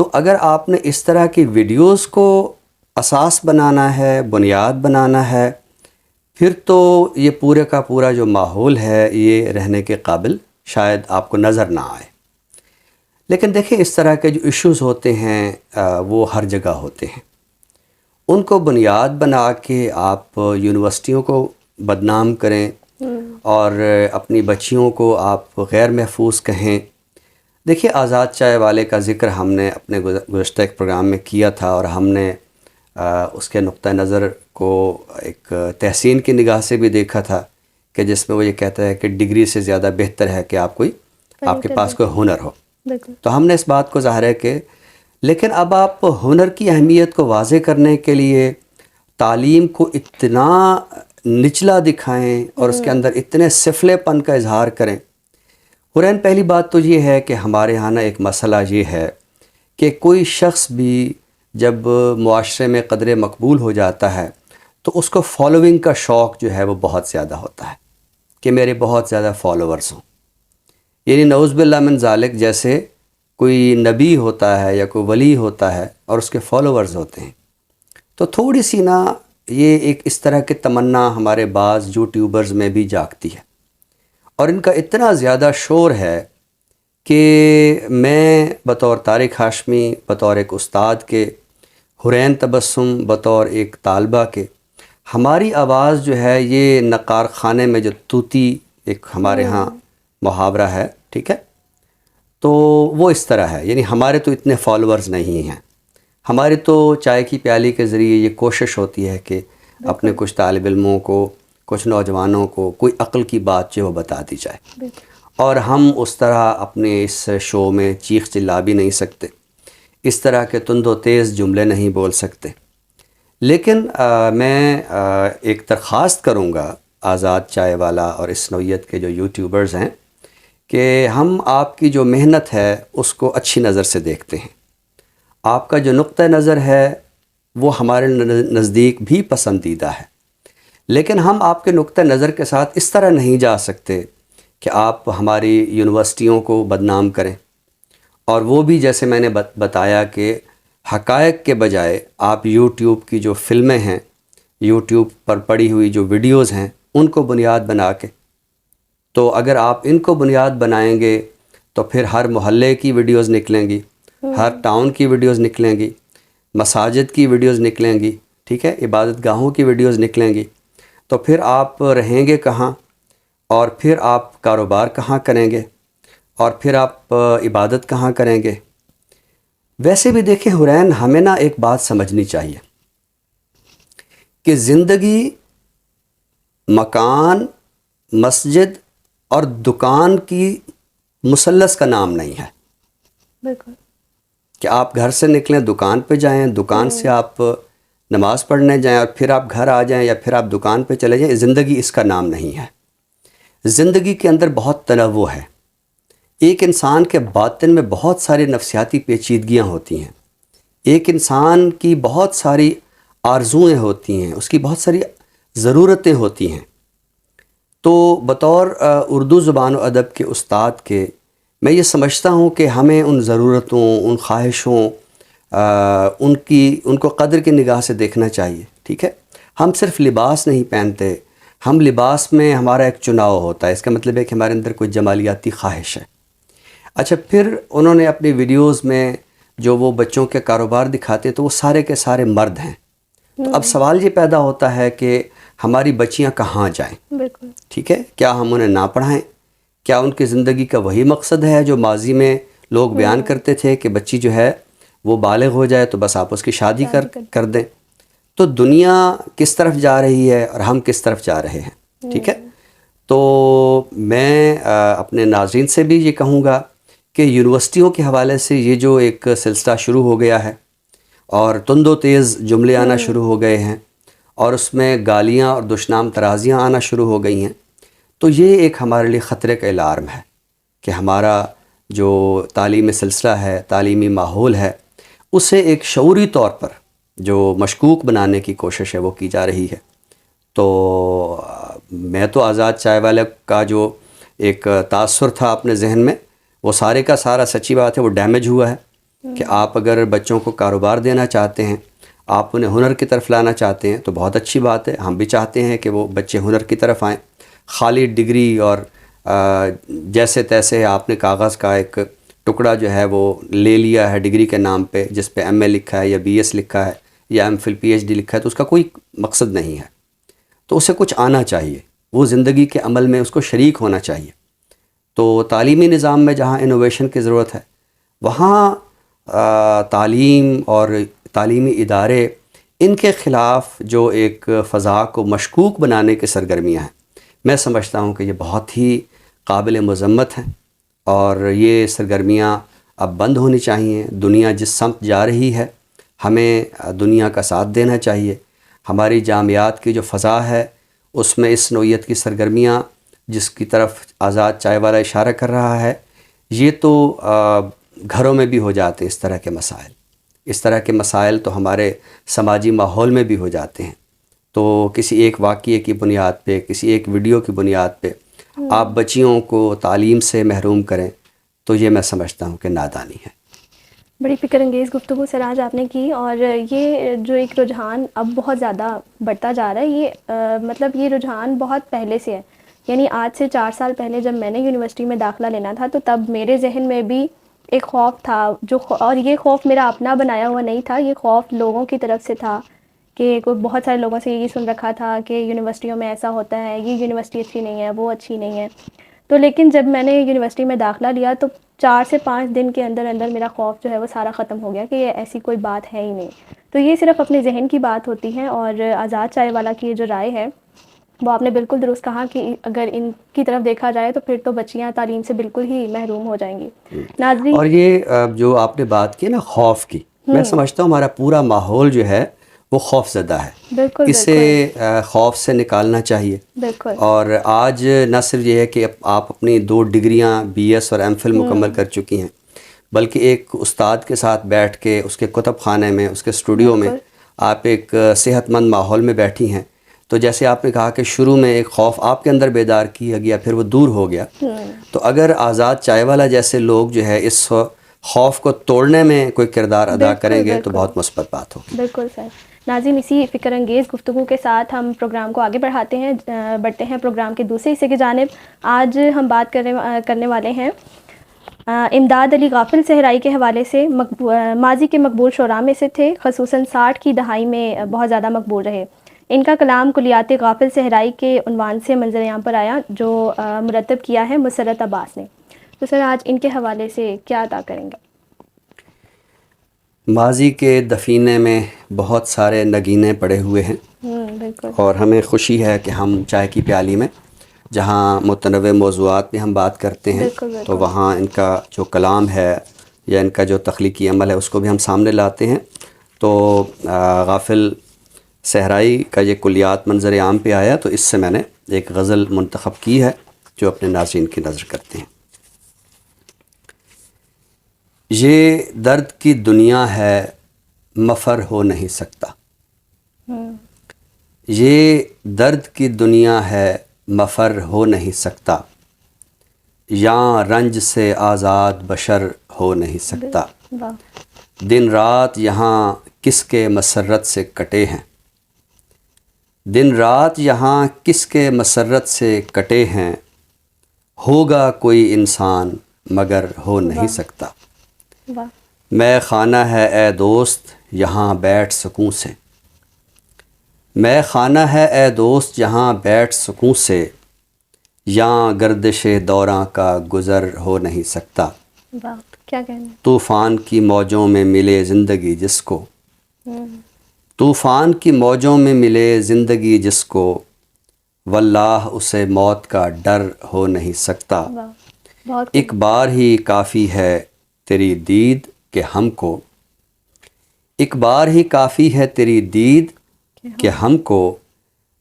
تو اگر آپ نے اس طرح کی ویڈیوز کو اساس بنانا ہے، بنیاد بنانا ہے، پھر تو یہ پورے کا پورا جو ماحول ہے یہ رہنے کے قابل شاید آپ کو نظر نہ آئے۔ لیکن دیکھیں اس طرح کے جو ایشوز ہوتے ہیں وہ ہر جگہ ہوتے ہیں، ان کو بنیاد بنا کے آپ یونیورسٹیوں کو بدنام کریں اور اپنی بچیوں کو آپ غیر محفوظ کہیں۔ دیکھیے آزاد چائے والے کا ذکر ہم نے اپنے گزشتہ ایک پروگرام میں کیا تھا، اور ہم نے اس کے نقطہ نظر کو ایک تحسین کی نگاہ سے بھی دیکھا تھا، کہ جس میں وہ یہ کہتا ہے کہ ڈگری سے زیادہ بہتر ہے کہ آپ کے پاس کوئی ہنر ہو۔ تو ہم نے اس بات کو ظاہر ہے کہ لیکن اب آپ ہنر کی اہمیت کو واضح کرنے کے لیے تعلیم کو اتنا نچلا دکھائیں اور اس کے اندر اتنے سفلے پن کا اظہار کریں۔ حرین، پہلی بات تو یہ ہے کہ ہمارے یہاں نا ایک مسئلہ یہ ہے کہ کوئی شخص بھی جب معاشرے میں قدر مقبول ہو جاتا ہے تو اس کو فالوئنگ کا شوق جو ہے وہ بہت زیادہ ہوتا ہے، کہ میرے بہت زیادہ فالوورز ہوں۔ یعنی نعوذ باللہ من ذالک، جیسے کوئی نبی ہوتا ہے یا کوئی ولی ہوتا ہے اور اس کے فالوورز ہوتے ہیں، تو تھوڑی سی نا یہ ایک اس طرح کی تمنا ہمارے بعض یوٹیوبرز میں بھی جاگتی ہے، اور ان کا اتنا زیادہ شور ہے کہ میں بطور طارق ہاشمی، بطور ایک استاد کے، حرین تبسم بطور ایک طالبہ کے، ہماری آواز جو ہے یہ نقار خانے میں جو طوطی ایک ہمارے ہاں محاورہ ہے، ٹھیک ہے، تو وہ اس طرح ہے۔ یعنی ہمارے تو اتنے فالوورز نہیں ہیں، ہماری تو چائے کی پیالی کے ذریعے یہ کوشش ہوتی ہے کہ اپنے کچھ طالب علموں کو، کچھ نوجوانوں کو کوئی عقل کی بات جو وہ بتا دی جائے، اور ہم اس طرح اپنے اس شو میں چیخ چلا بھی نہیں سکتے، اس طرح کے تند و تیز جملے نہیں بول سکتے۔ لیکن میں ایک درخواست کروں گا آزاد چائے والا اور اس نوعیت کے جو یوٹیوبرز ہیں، کہ ہم آپ کی جو محنت ہے اس کو اچھی نظر سے دیکھتے ہیں، آپ کا جو نقطہ نظر ہے وہ ہمارے نزدیک بھی پسندیدہ ہے، لیکن ہم آپ کے نقطہ نظر کے ساتھ اس طرح نہیں جا سکتے کہ آپ ہماری یونیورسٹیوں کو بدنام کریں، اور وہ بھی جیسے میں نے بتایا کہ حقائق کے بجائے آپ یوٹیوب کی جو فلمیں ہیں، یوٹیوب پر پڑی ہوئی جو ویڈیوز ہیں، ان کو بنیاد بنا کے، تو اگر آپ ان کو بنیاد بنائیں گے تو پھر ہر محلے کی ویڈیوز نکلیں گی، ہر ٹاؤن کی ویڈیوز نکلیں گی، مساجد کی ویڈیوز نکلیں گی، ٹھیک ہے، عبادت گاہوں کی ویڈیوز نکلیں گی، تو پھر آپ رہیں گے کہاں، اور پھر آپ کاروبار کہاں کریں گے، اور پھر آپ عبادت کہاں کریں گے۔ ویسے بھی دیکھیں حرین، ہمیں نا ایک بات سمجھنی چاہیے کہ زندگی مکان، مسجد اور دکان کی مثلث کا نام نہیں ہے۔ بالکل، کہ آپ گھر سے نکلیں دکان پہ جائیں، دکان سے آپ نماز پڑھنے جائیں اور پھر آپ گھر آ جائیں، یا پھر آپ دکان پہ چلے جائیں، زندگی اس کا نام نہیں ہے۔ زندگی کے اندر بہت تنوع ہے، ایک انسان کے باطن میں بہت ساری نفسیاتی پیچیدگیاں ہوتی ہیں، ایک انسان کی بہت ساری آرزوئیں ہوتی ہیں، اس کی بہت ساری ضرورتیں ہوتی ہیں۔ تو بطور اردو زبان و ادب کے استاد کے میں یہ سمجھتا ہوں کہ ہمیں ان ضرورتوں، ان خواہشوں، ان کو قدر کی نگاہ سے دیکھنا چاہیے، ٹھیک ہے۔ ہم صرف لباس نہیں پہنتے، ہم لباس میں ہمارا ایک چناؤ ہوتا ہے، اس کا مطلب ہے کہ ہمارے اندر کوئی جمالیاتی خواہش ہے۔ اچھا، پھر انہوں نے اپنی ویڈیوز میں جو وہ بچوں کے کاروبار دکھاتے تو وہ سارے کے سارے مرد ہیں، تو اب سوال یہ پیدا ہوتا ہے کہ ہماری بچیاں کہاں جائیں؟ بالکل، ٹھیک ہے، کیا ہم انہیں نہ پڑھائیں؟ کیا ان کی زندگی کا وہی مقصد ہے جو ماضی میں لوگ بیان کرتے تھے کہ بچی جو ہے وہ بالغ ہو جائے تو بس آپ اس کی شادی کر دیں؟ تو دنیا کس طرف جا رہی ہے اور ہم کس طرف جا رہے ہیں، ٹھیک ہے۔ تو میں اپنے ناظرین سے بھی یہ کہوں گا کہ یونیورسٹیوں کے حوالے سے یہ جو ایک سلسلہ شروع ہو گیا ہے اور تند و تیز جملے آنا شروع ہو گئے ہیں، اور اس میں گالیاں اور دشنام ترازیاں آنا شروع ہو گئی ہیں، تو یہ ایک ہمارے لیے خطرے کا الارم ہے کہ ہمارا جو تعلیمی سلسلہ ہے، تعلیمی ماحول ہے، اسے ایک شعوری طور پر جو مشکوک بنانے کی کوشش ہے وہ کی جا رہی ہے۔ تو میں تو آزاد چائے والے کا جو ایک تاثر تھا اپنے ذہن میں، وہ سارے کا سارا سچی بات ہے وہ ڈیمیج ہوا ہے، کہ آپ اگر بچوں کو کاروبار دینا چاہتے ہیں، آپ انہیں ہنر کی طرف لانا چاہتے ہیں تو بہت اچھی بات ہے، ہم بھی چاہتے ہیں کہ وہ بچے ہنر کی طرف آئیں۔ خالی ڈگری اور جیسے تیسے آپ نے کاغذ کا ایک ٹکڑا جو ہے وہ لے لیا ہے ڈگری کے نام پہ، جس پہ ایم اے لکھا ہے یا بی ایس لکھا ہے یا MPhil P H D لکھا ہے، تو اس کا کوئی مقصد نہیں ہے۔ تو اسے کچھ آنا چاہیے، وہ زندگی کے عمل میں اس کو شریک ہونا چاہیے۔ تو تعلیمی نظام میں جہاں انوویشن کی ضرورت ہے، وہاں تعلیم اور تعلیمی ادارے ان کے خلاف جو ایک فضا کو مشکوک بنانے کی سرگرمیاں ہیں، میں سمجھتا ہوں کہ یہ بہت ہی قابل مذمت ہیں، اور یہ سرگرمیاں اب بند ہونی چاہیے۔ دنیا جس سمت جا رہی ہے، ہمیں دنیا کا ساتھ دینا چاہیے۔ ہماری جامعات کی جو فضا ہے اس میں اس نوعیت کی سرگرمیاں جس کی طرف آزاد چائے والا اشارہ کر رہا ہے، یہ تو گھروں میں بھی ہو جاتے ہیں۔ اس طرح کے مسائل تو ہمارے سماجی ماحول میں بھی ہو جاتے ہیں۔ تو کسی ایک واقعے کی بنیاد پہ، کسی ایک ویڈیو کی بنیاد پہ آپ بچیوں کو تعلیم سے محروم کریں تو یہ میں سمجھتا ہوں کہ نادانی ہے۔ بڑی فکر انگیز گفتگو سراج آپ نے کی، اور یہ جو ایک رجحان اب بہت زیادہ بڑھتا جا رہا ہے، یہ مطلب یہ رجحان بہت پہلے سے ہے، یعنی آج سے 4 سال پہلے جب میں نے یونیورسٹی میں داخلہ لینا تھا تو تب میرے ذہن میں بھی ایک خوف تھا، اور یہ خوف میرا اپنا بنایا ہوا نہیں تھا، یہ خوف لوگوں کی طرف سے تھا کہ بہت سارے لوگوں سے یہ سن رکھا تھا کہ یونیورسٹیوں میں ایسا ہوتا ہے، یہ یونیورسٹی اچھی نہیں ہے، وہ اچھی نہیں ہے۔ تو لیکن جب میں نے یونیورسٹی میں داخلہ لیا تو 4 سے 5 دن کے اندر میرا خوف جو ہے وہ سارا ختم ہو گیا کہ یہ ایسی کوئی بات ہے ہی نہیں۔ تو یہ صرف اپنے ذہن کی بات ہوتی ہے، اور آزاد چائے والا کی جو رائے ہے وہ آپ نے بالکل درست کہا کہ اگر ان کی طرف دیکھا جائے تو پھر تو بچیاں تعلیم سے بالکل ہی محروم ہو جائیں گی۔ ناظرین، اور یہ جو آپ نے بات کی نا خوف کی، میں سمجھتا ہوں ہمارا پورا ماحول جو ہے وہ خوف زدہ ہے۔ بالکل اسے خوف سے نکالنا چاہیے۔ بالکل اور آج نہ صرف یہ ہے کہ آپ اپنی 2 ڈگریاں بی ایس اور ایم فل مکمل کر چکی ہیں، بلکہ ایک استاد کے ساتھ بیٹھ کے اس کے کتب خانے میں، اس کے اسٹوڈیو میں آپ ایک صحت مند ماحول میں بیٹھی ہیں۔ تو جیسے آپ نے کہا کہ شروع میں ایک خوف آپ کے اندر بیدار کیا گیا، پھر وہ دور ہو گیا، تو اگر آزاد چائے والا جیسے لوگ جو ہے اس خوف کو توڑنے میں کوئی کردار ادا کریں گے تو بہت مثبت بات ہوگی۔ بالکل سر۔ ناظرین، اسی فکر انگیز گفتگو کے ساتھ ہم پروگرام کو آگے بڑھتے ہیں پروگرام کے دوسرے حصے کی جانب۔ آج ہم بات کرنے والے ہیں امداد علی غافل صحرائی کے حوالے سے۔ ماضی کے مقبول شعراء میں سے تھے، خصوصاً 60 کی دہائی میں بہت زیادہ مقبول رہے۔ ان کا کلام کلیات غافل صحرائی کے عنوان سے منظر عام پر آیا، جو مرتب کیا ہے مسرت عباس نے۔ تو سر آج ان کے حوالے سے کیا عطا کریں گے؟ ماضی کے دفینے میں بہت سارے نگینے پڑے ہوئے ہیں، بالکل، اور ہمیں خوشی ہے کہ ہم چائے کی پیالی میں جہاں متنوع موضوعات میں ہم بات کرتے ہیں، تو وہاں ان کا جو کلام ہے یا ان کا جو تخلیقی عمل ہے اس کو بھی ہم سامنے لاتے ہیں۔ تو غافل صحرائی کا یہ کلیات منظر عام پہ آیا تو اس سے میں نے ایک غزل منتخب کی ہے جو اپنے ناظرین کی نظر کرتے ہیں۔ یہ درد کی دنیا ہے مفر ہو نہیں سکتا، یہ درد کی دنیا ہے مفر ہو نہیں سکتا، یہاں رنج سے آزاد بشر ہو نہیں سکتا، دن رات یہاں کس کے مسرت سے کٹے ہیں، دن رات یہاں کس کے مسرت سے کٹے ہیں، ہوگا کوئی انسان مگر ہو نہیں سکتا، میں خانہ ہے اے دوست یہاں بیٹھ سکوں سے، میں خانہ ہے اے دوست یہاں بیٹھ سکوں سے، یہاں گردش دوراں کا گزر ہو نہیں سکتا، کیا کہنا؟ طوفان کی موجوں میں ملے زندگی جس کو، طوفان کی موجوں میں ملے زندگی جس کو، واللہ اسے موت کا ڈر ہو نہیں سکتا، ایک بار ہی کافی ہے تیری دید کہ ہم کو، ایک بار ہی کافی ہے تیری دید کہ ہم کو،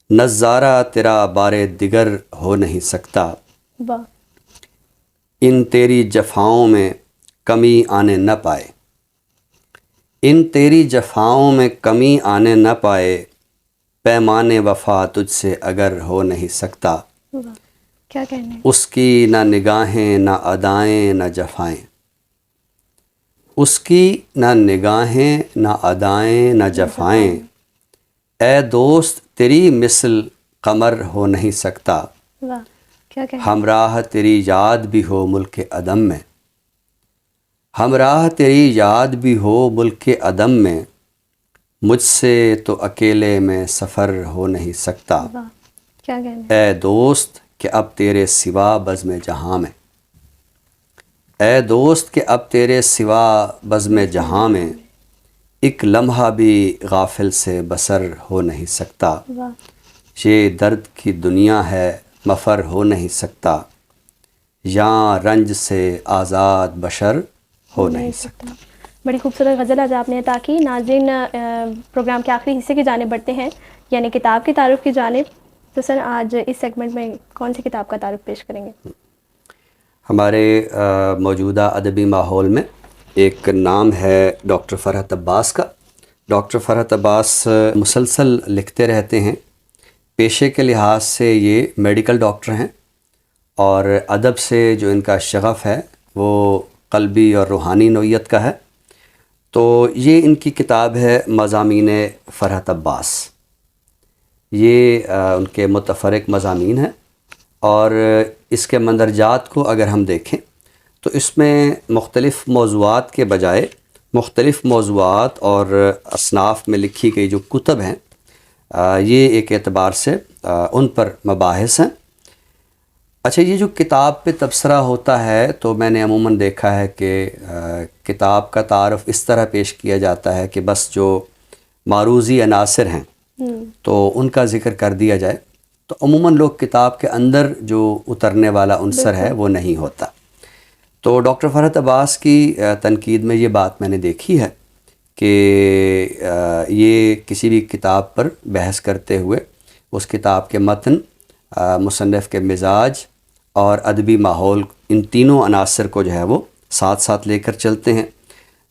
نظارہ تیرا بار دیگر ہو نہیں سکتا، ان تیری جفاؤں میں کمی آنے نہ پائے، ان تیری جفاؤں میں کمی آنے نہ پائے، پیمان وفا تجھ سے اگر ہو نہیں سکتا، کیا کہنا ہے؟ اس کی نہ نگاہیں نہ ادائیں نہ جفائیں، اس کی نہ نگاہیں نہ ادائیں نہ جفائیں، اے دوست تیری مثل قمر ہو نہیں سکتا، واہ کیا کہ ہمراہ تیری یاد بھی ہو ملک عدم میں، ہمراہ تیری یاد بھی ہو ملک عدم میں، مجھ سے تو اکیلے میں سفر ہو نہیں سکتا، واہ کیا کہنا اے دوست کہ اب تیرے سوا بزم جہاں میں، اے دوست کہ اب تیرے سوا بزم جہاں میں، ایک لمحہ بھی غافل سے بسر ہو نہیں سکتا، واہ یہ درد کی دنیا ہے مفر ہو نہیں سکتا، یہاں رنج سے آزاد بشر ہو نہیں سکتا۔ بڑی خوبصورت غزل آج آپ نے عطا کی۔ ناظرین پروگرام کے آخری حصے کی جانب بڑھتے ہیں، یعنی کتاب کی تعارف کی جانب۔ تو سر آج اس سیگمنٹ میں کون سی کتاب کا تعارف پیش کریں گے؟ ہمارے موجودہ ادبی ماحول میں ایک نام ہے ڈاکٹر فرحت عباس کا۔ ڈاکٹر فرحت عباس مسلسل لکھتے رہتے ہیں، پیشے کے لحاظ سے یہ میڈیکل ڈاکٹر ہیں، اور ادب سے جو ان کا شغف ہے وہ قلبی اور روحانی نوعیت کا ہے۔ تو یہ ان کی کتاب ہے مضامین فرحت عباس، یہ ان کے متفرق مضامین ہیں، اور اس کے مندرجات کو اگر ہم دیکھیں تو اس میں مختلف موضوعات کے بجائے مختلف موضوعات اور اصناف میں لکھی گئی جو کتب ہیں، یہ ایک اعتبار سے ان پر مباحث ہیں۔ اچھا، یہ جو کتاب پہ تبصرہ ہوتا ہے تو میں نے عموماً دیکھا ہے کہ کتاب کا تعارف اس طرح پیش کیا جاتا ہے کہ بس جو معروضی عناصر ہیں تو ان کا ذکر کر دیا جائے، تو عموماً لوگ کتاب کے اندر جو اترنے والا عنصر ہے وہ نہیں ہوتا۔ تو ڈاکٹر فرحت عباس کی تنقید میں یہ بات میں نے دیکھی ہے کہ یہ کسی بھی کتاب پر بحث کرتے ہوئے اس کتاب کے متن، مصنف کے مزاج اور ادبی ماحول، ان تینوں عناصر کو جو ہے وہ ساتھ ساتھ لے کر چلتے ہیں۔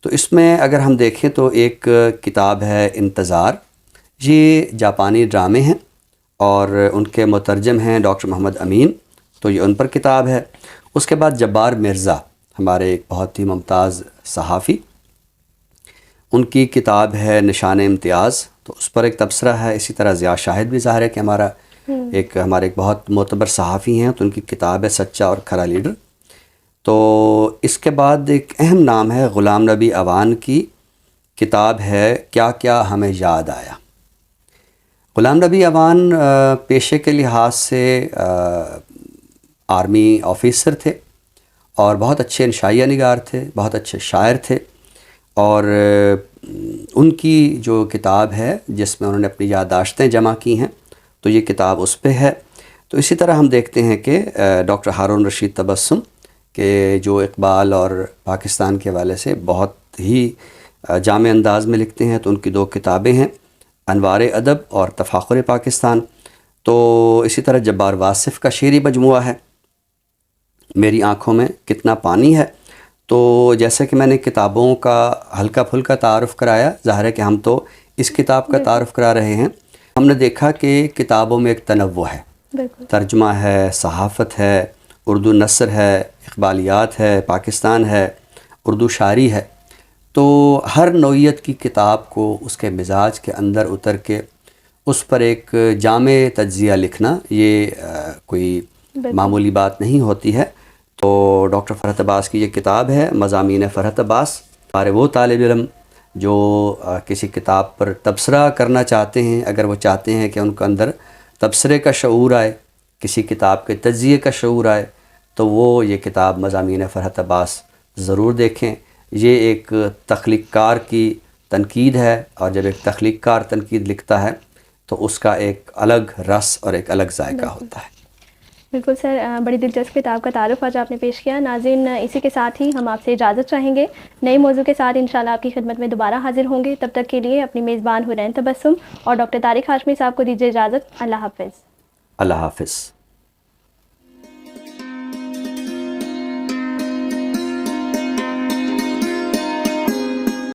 تو اس میں اگر ہم دیکھیں تو ایک کتاب ہے انتظار، یہ جاپانی ڈرامے ہیں اور ان کے مترجم ہیں ڈاکٹر محمد امین، تو یہ ان پر کتاب ہے۔ اس کے بعد جبار مرزا، ہمارے ایک بہت ہی ممتاز صحافی، ان کی کتاب ہے نشان امتیاز، تو اس پر ایک تبصرہ ہے۔ اسی طرح ضیاء شاہد بھی ظاہر ہے کہ ہمارے ایک بہت معتبر صحافی ہیں، تو ان کی کتاب ہے سچا اور کھرا لیڈر۔ تو اس کے بعد ایک اہم نام ہے غلام نبی اوان کی کتاب ہے کیا کیا ہمیں یاد آیا۔ غلام نبی اوان پیشے کے لحاظ سے آرمی آفیسر تھے اور بہت اچھے انشائیہ نگار تھے، بہت اچھے شاعر تھے، اور ان کی جو کتاب ہے جس میں انہوں نے اپنی یادداشتیں جمع کی ہیں، تو یہ کتاب اس پہ ہے۔ تو اسی طرح ہم دیکھتے ہیں کہ ڈاکٹر ہارون رشید تبسم کے جو اقبال اور پاکستان کے حوالے سے بہت ہی جامع انداز میں لکھتے ہیں، تو ان کی 2 کتابیں ہیں، انوار ادب اور تفاخر پاکستان۔ تو اسی طرح جبار واصف کا شعری مجموعہ ہے میری آنکھوں میں کتنا پانی ہے۔ تو جیسے کہ میں نے کتابوں کا ہلکا پھلکا تعارف کرایا، ظاہر ہے کہ ہم تو اس کتاب کا تعارف کرا رہے ہیں۔ ہم نے دیکھا کہ کتابوں میں ایک تنوع ہے، ترجمہ ہے، صحافت ہے، اردو نثر ہے، اقبالیات ہے، پاکستان ہے، اردو شاعری ہے۔ تو ہر نوعیت کی کتاب کو اس کے مزاج کے اندر اتر کے اس پر ایک جامع تجزیہ لکھنا یہ کوئی معمولی بات نہیں ہوتی ہے۔ تو ڈاکٹر فرحت عباس کی یہ کتاب ہے مضامین فرحت عباس۔ ہمارے وہ طالب علم جو کسی کتاب پر تبصرہ کرنا چاہتے ہیں، اگر وہ چاہتے ہیں کہ ان کے اندر تبصرے کا شعور آئے، کسی کتاب کے تجزیے کا شعور آئے، تو وہ یہ کتاب مضامین فرحت عباس ضرور دیکھیں۔ یہ ایک تخلیق کار کی تنقید ہے، اور جب ایک تخلیق کار تنقید لکھتا ہے تو اس کا ایک الگ رس اور ایک الگ ذائقہ ہوتا ہے۔ بالکل سر، بڑی دلچسپ کتاب کا تعارف آج آپ نے پیش کیا۔ ناظرین اسی کے ساتھ ہی ہم آپ سے اجازت چاہیں گے، نئے موضوع کے ساتھ انشاءاللہ آپ کی خدمت میں دوبارہ حاضر ہوں گے۔ تب تک کے لیے اپنی میزبان حورین تبسم اور ڈاکٹر طارق ہاشمی صاحب کو دیجیے اجازت۔ اللہ حافظ۔ اللہ حافظ۔